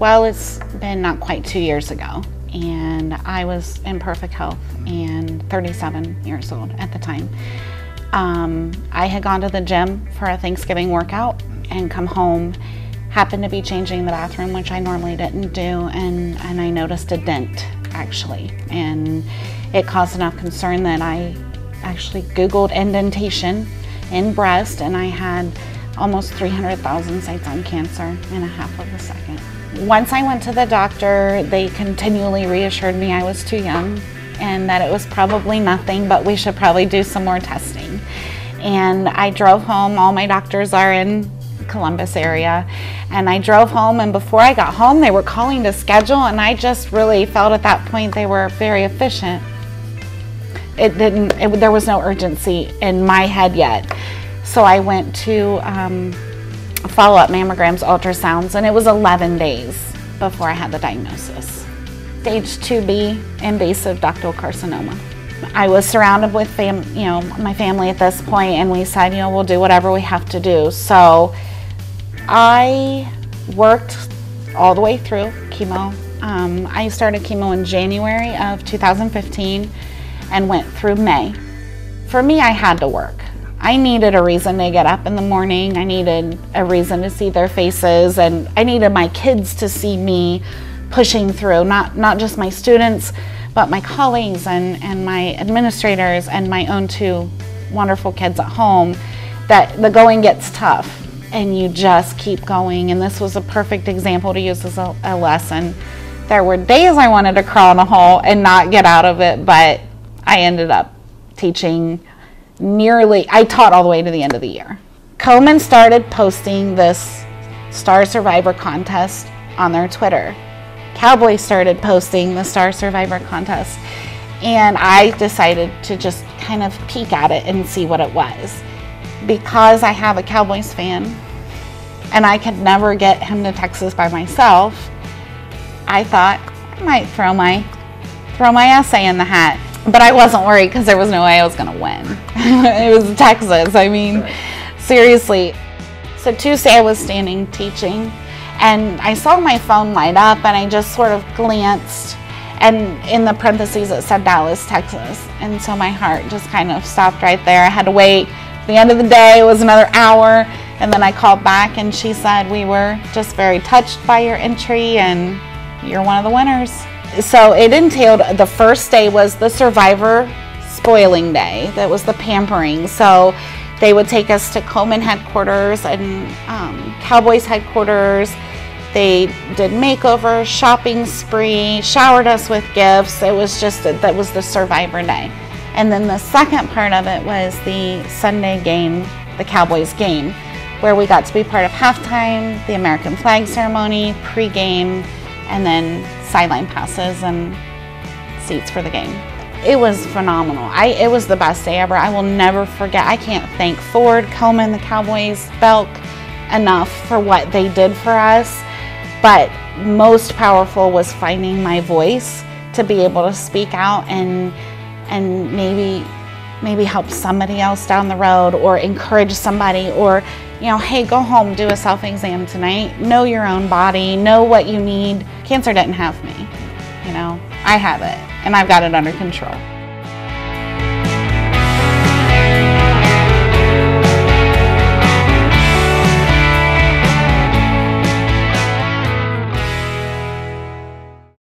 Well, it's been not quite 2 years ago, and I was in perfect health and 37 years old at the time. I had gone to the gym for a Thanksgiving workout and come home, happened to be changing the bathroom, which I normally didn't do, and I noticed a dent, actually. And it caused enough concern that I actually Googled indentation in breast, and I had almost 300,000 sites on cancer in a half of a second. Once I went to the doctor, they continually reassured me I was too young and that it was probably nothing, but we should probably do some more testing. And I drove home. All my doctors are in Columbus area, and I drove home, and before I got home they were calling to schedule, and I just really felt at that point they were very efficient. There was no urgency in my head yet. So I went to follow-up mammograms, ultrasounds, and it was 11 days before I had the diagnosis. Stage 2B invasive ductal carcinoma. I was surrounded with my family at this point, and we said, we'll do whatever we have to do. So I worked all the way through chemo. I started chemo in January of 2015 and went through May. For me, I had to work. I needed a reason to get up in the morning. I needed a reason to see their faces, and I needed my kids to see me pushing through, not just my students, but my colleagues and my administrators and my own 2 wonderful kids at home, that the going gets tough and you just keep going. And this was a perfect example to use as a lesson. There were days I wanted to crawl in a hole and not get out of it, but I ended up teaching I taught all the way to the end of the year. Komen started posting this Star Survivor contest on their Twitter. Cowboys started posting the Star Survivor contest, and I decided to just kind of peek at it and see what it was. Because I have a Cowboys fan and I could never get him to Texas by myself, I thought I might throw my essay in the hat. But I wasn't worried because there was no way I was going to win. It was Texas. I mean, seriously. So Tuesday I was standing teaching, and I saw my phone light up, and I just sort of glanced, and in the parentheses it said Dallas, Texas. And so my heart just kind of stopped right there. I had to wait. At the end of the day, it was another hour, and then I called back, and she said, we were just very touched by your entry, and you're one of the winners. So it entailed, the first day was the Survivor spoiling day. That was the pampering. So they would take us to Komen headquarters and Cowboys headquarters. They did makeovers, shopping spree, showered us with gifts. It was just, that was the Survivor day. And then the second part of it was the Sunday game, the Cowboys game, where we got to be part of halftime, the American flag ceremony, pregame, and then sideline passes and seats for the game. It was phenomenal. It was the best day ever. I will never forget. I can't thank Ford, Komen, the Cowboys, Belk enough for what they did for us. But most powerful was finding my voice to be able to speak out and maybe help somebody else down the road, or encourage somebody, or hey, go home, do a self-exam tonight, know your own body, know what you need. Cancer didn't have me, I have it, and I've got it under control.